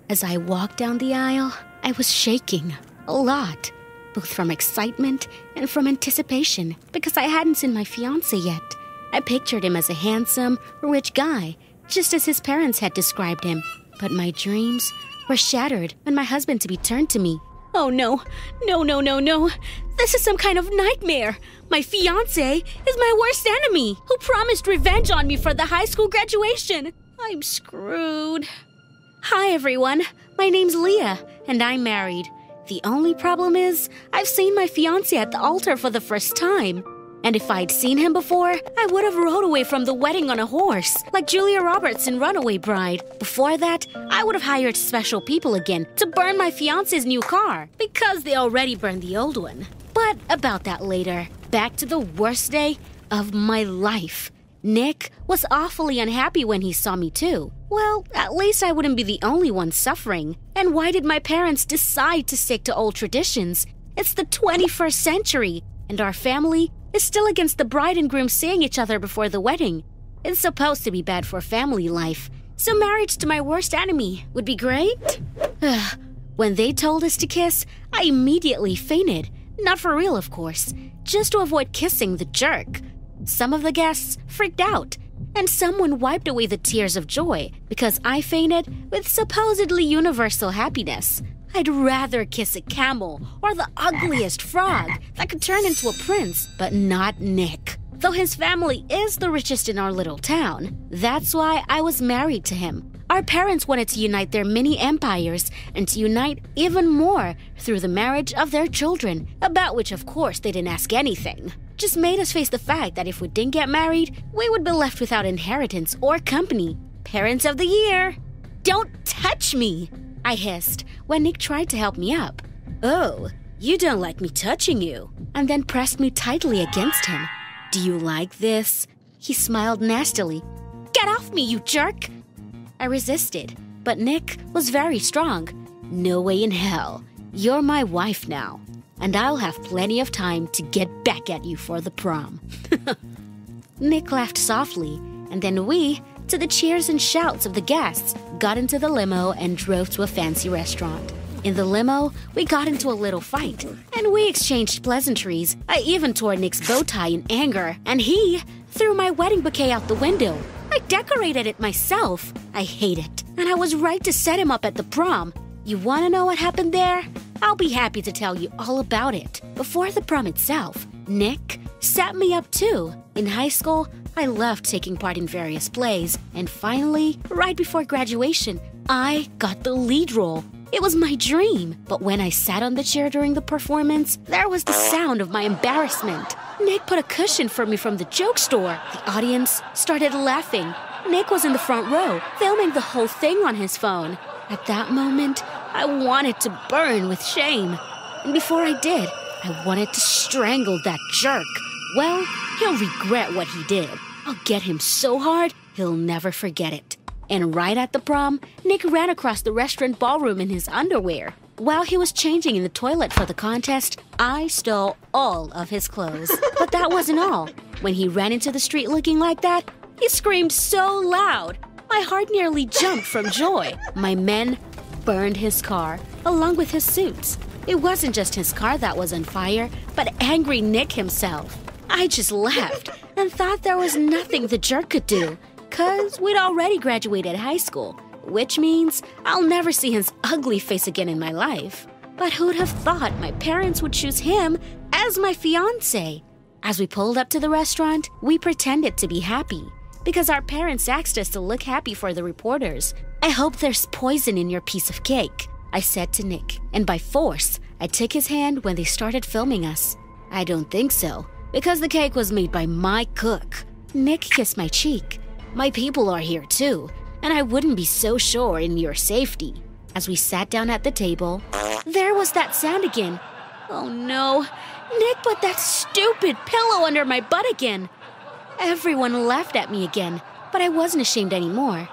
As I walked down the aisle, I was shaking a lot, both from excitement and from anticipation, because I hadn't seen my fiancé yet. I pictured him as a handsome, rich guy, just as his parents had described him. But my dreams were shattered when my husband-to-be turned to me. Oh no, no. This is some kind of nightmare. My fiancé is my worst enemy, who promised revenge on me for the high school graduation. I'm screwed. Hi everyone, my name's Leah, and I'm married. The only problem is, I've seen my fiancé at the altar for the first time. And if I'd seen him before, I would have rode away from the wedding on a horse, like Julia Roberts in Runaway Bride. Before that, I would have hired special people again to burn my fiancé's new car, because they already burned the old one. But about that later. Back to the worst day of my life. Nick was awfully unhappy when he saw me too. Well, at least I wouldn't be the only one suffering. And why did my parents decide to stick to old traditions? It's the 21st century, and our family is still against the bride and groom seeing each other before the wedding. It's supposed to be bad for family life, so marriage to my worst enemy would be great. When they told us to kiss, I immediately fainted. Not for real, of course, just to avoid kissing the jerk. Some of the guests freaked out, and someone wiped away the tears of joy because I fainted with supposedly universal happiness. I'd rather kiss a camel or the ugliest frog that could turn into a prince, but not Nick. Though his family is the richest in our little town, that's why I was married to him. Our parents wanted to unite their mini empires and to unite even more through the marriage of their children, about which, of course, they didn't ask anything. Just made us face the fact that if we didn't get married, we would be left without inheritance or company. Parents of the year! Don't touch me! I hissed when Nick tried to help me up. Oh, you don't like me touching you, and then pressed me tightly against him. Do you like this? He smiled nastily. Get off me, you jerk! I resisted, but Nick was very strong. No way in hell. You're my wife now, and I'll have plenty of time to get back at you for the prom. Nick laughed softly, and then we, to the cheers and shouts of the guests, got into the limo and drove to a fancy restaurant. In the limo, we got into a little fight, and we exchanged pleasantries. I even tore Nick's bow tie in anger, and he threw my wedding bouquet out the window. I decorated it myself. I hate it, and I was right to set him up at the prom. You want to know what happened there? I'll be happy to tell you all about it. Before the prom itself, Nick set me up too. In high school, I loved taking part in various plays, and finally, right before graduation, I got the lead role. It was my dream, but when I sat on the chair during the performance, there was the sound of my embarrassment. Nick put a cushion for me from the joke store. The audience started laughing. Nick was in the front row, filming the whole thing on his phone. At that moment, I wanted to burn with shame. And before I did, I wanted to strangle that jerk. Well, he'll regret what he did. I'll get him so hard, he'll never forget it. And right at the prom, Nick ran across the restaurant ballroom in his underwear. While he was changing in the toilet for the contest, I stole all of his clothes. But that wasn't all. When he ran into the street looking like that, he screamed so loud, my heart nearly jumped from joy. My men burned his car, along with his suits. It wasn't just his car that was on fire, but angry Nick himself. I just laughed and thought there was nothing the jerk could do, 'cause we'd already graduated high school, which means I'll never see his ugly face again in my life. But who'd have thought my parents would choose him as my fiancé? As we pulled up to the restaurant, we pretended to be happy, because our parents asked us to look happy for the reporters. I hope there's poison in your piece of cake, I said to Nick, and by force, I took his hand when they started filming us. I don't think so, because the cake was made by my cook. Nick kissed my cheek. My people are here too, and I wouldn't be so sure in your safety. As we sat down at the table, there was that sound again. Oh no, Nick put that stupid pillow under my butt again. Everyone laughed at me again, but I wasn't ashamed anymore.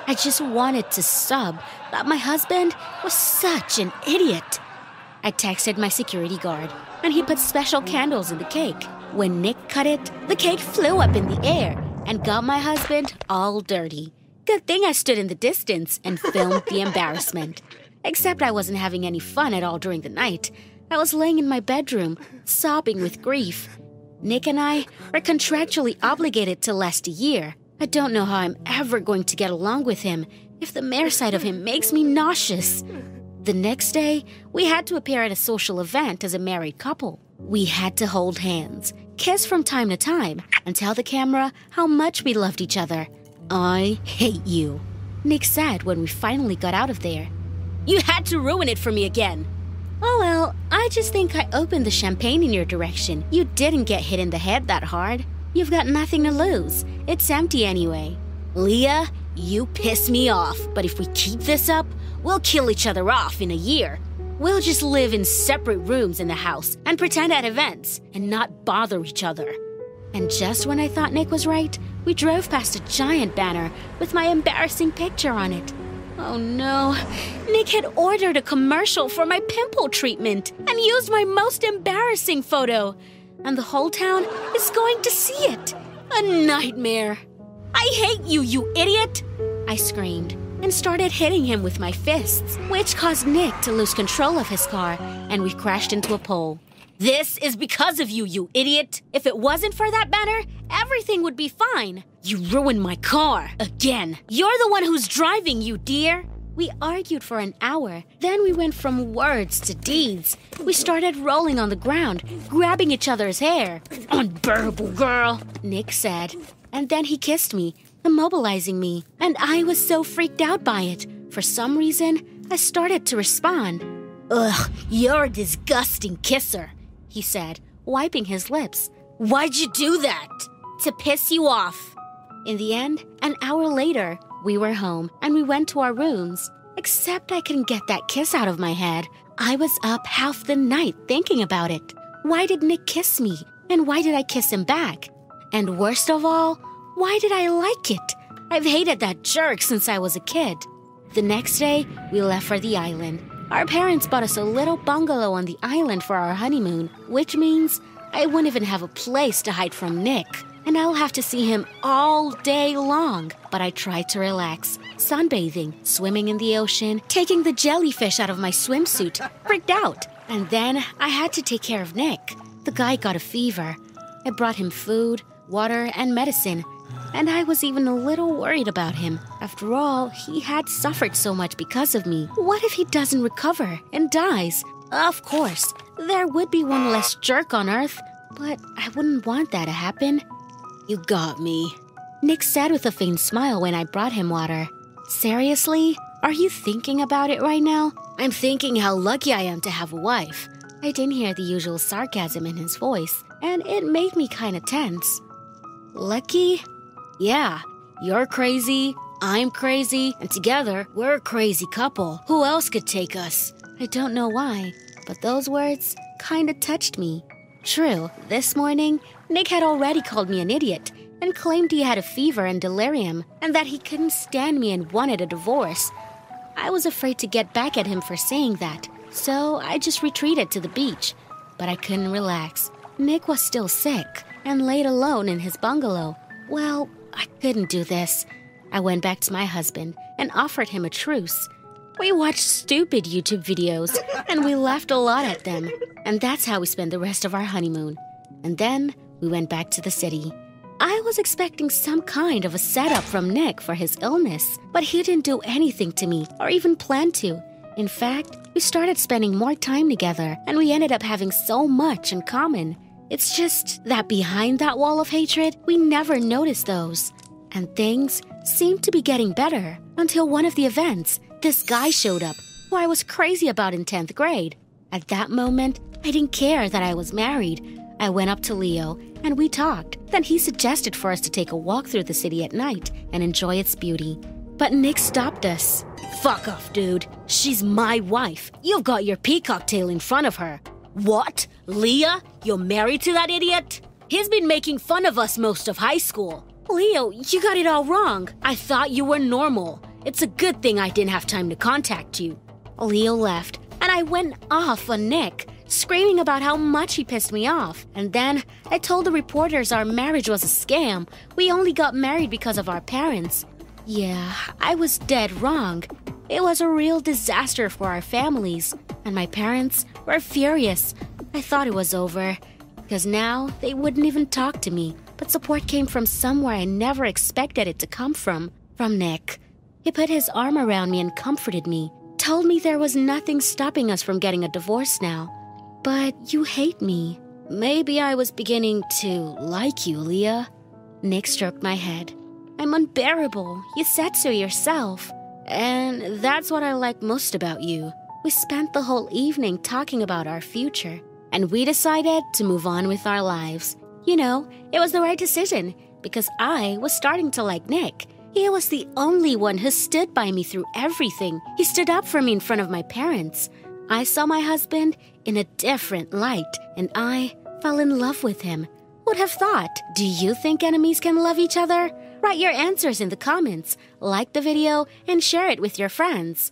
I just wanted to sob that my husband was such an idiot. I texted my security guard, and he put special candles in the cake. When Nick cut it, the cake flew up in the air and got my husband all dirty. Good thing I stood in the distance and filmed the embarrassment. Except I wasn't having any fun at all during the night. I was laying in my bedroom, sobbing with grief. Nick and I are contractually obligated to last a year. I don't know how I'm ever going to get along with him if the mere sight of him makes me nauseous. The next day, we had to appear at a social event as a married couple. We had to hold hands, kiss from time to time, and tell the camera how much we loved each other. I hate you, Nick said when we finally got out of there. You had to ruin it for me again. Oh well, I just think I opened the champagne in your direction. You didn't get hit in the head that hard. You've got nothing to lose. It's empty anyway. Leah, you piss me off, but if we keep this up, we'll kill each other off in a year. We'll just live in separate rooms in the house and pretend at events and not bother each other. And just when I thought Nick was right, we drove past a giant banner with my embarrassing picture on it. Oh no, Nick had ordered a commercial for my pimple treatment and used my most embarrassing photo. And the whole town is going to see it. A nightmare. I hate you, you idiot! I screamed and started hitting him with my fists, which caused Nick to lose control of his car, and we crashed into a pole. This is because of you, you idiot! If it wasn't for that banner, everything would be fine. You ruined my car, again. You're the one who's driving, you dear. We argued for an hour. Then we went from words to deeds. We started rolling on the ground, grabbing each other's hair. Unbearable girl, Nick said. And then he kissed me, immobilizing me. And I was so freaked out by it. For some reason, I started to respond. Ugh, you're a disgusting kisser, he said, wiping his lips. Why'd you do that? To piss you off. In the end, an hour later, we were home and we went to our rooms. Except I couldn't get that kiss out of my head. I was up half the night thinking about it. Why did Nick kiss me? And why did I kiss him back? And worst of all, why did I like it? I've hated that jerk since I was a kid. The next day, we left for the island. Our parents bought us a little bungalow on the island for our honeymoon, which means I wouldn't even have a place to hide from Nick. And I'll have to see him all day long. But I tried to relax, sunbathing, swimming in the ocean, taking the jellyfish out of my swimsuit, freaked out. And then I had to take care of Nick. The guy got a fever. I brought him food, water, and medicine. And I was even a little worried about him. After all, he had suffered so much because of me. What if he doesn't recover and dies? Of course, there would be one less jerk on Earth, but I wouldn't want that to happen. You got me, Nick said with a faint smile when I brought him water. Seriously? Are you thinking about it right now? I'm thinking how lucky I am to have a wife. I didn't hear the usual sarcasm in his voice, and it made me kind of tense. Lucky? Yeah, you're crazy, I'm crazy, and together, we're a crazy couple. Who else could take us? I don't know why, but those words kind of touched me. True, this morning, Nick had already called me an idiot and claimed he had a fever and delirium and that he couldn't stand me and wanted a divorce. I was afraid to get back at him for saying that, so I just retreated to the beach. But I couldn't relax. Nick was still sick and laid alone in his bungalow. Well, I couldn't do this. I went back to my husband and offered him a truce. We watched stupid YouTube videos and we laughed a lot at them. And that's how we spent the rest of our honeymoon. And then we went back to the city. I was expecting some kind of a setup from Nick for his illness, but he didn't do anything to me or even plan to. In fact, we started spending more time together and we ended up having so much in common. It's just that behind that wall of hatred, we never noticed those. And things seemed to be getting better until one of the events, this guy showed up who I was crazy about in 10th grade. At that moment, I didn't care that I was married. I went up to Leo and we talked. Then he suggested for us to take a walk through the city at night and enjoy its beauty. But Nick stopped us. Fuck off, dude. She's my wife. You've got your peacock tail in front of her. What? Leah? You're married to that idiot? He's been making fun of us most of high school. Leo, you got it all wrong. I thought you were normal. It's a good thing I didn't have time to contact you. Leo left, and I went off on Nick, screaming about how much he pissed me off. And then I told the reporters our marriage was a scam. We only got married because of our parents. Yeah, I was dead wrong. It was a real disaster for our families, and my parents were furious. I thought it was over, because now they wouldn't even talk to me. But support came from somewhere I never expected it to come from Nick. He put his arm around me and comforted me, told me there was nothing stopping us from getting a divorce now. But you hate me. Maybe I was beginning to like you, Leah. Nick stroked my head. I'm unbearable. You said so yourself. And that's what I like most about you. We spent the whole evening talking about our future, and we decided to move on with our lives. You know, it was the right decision, because I was starting to like Nick. He was the only one who stood by me through everything. He stood up for me in front of my parents. I saw my husband in a different light, and I fell in love with him. Who'd have thought? Do you think enemies can love each other? Write your answers in the comments, like the video, and share it with your friends.